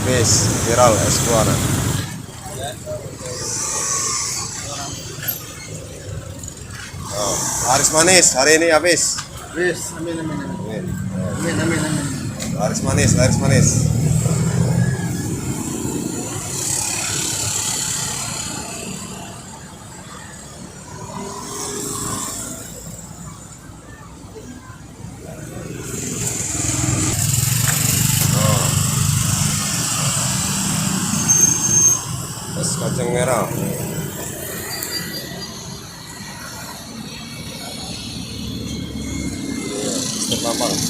habis viral es buah. Oh, laris manis hari ini habis. Yes, amin amin amin. Amin. Amin amin amin. Laris manis, laris manis. Es kacang merah. Step lapang.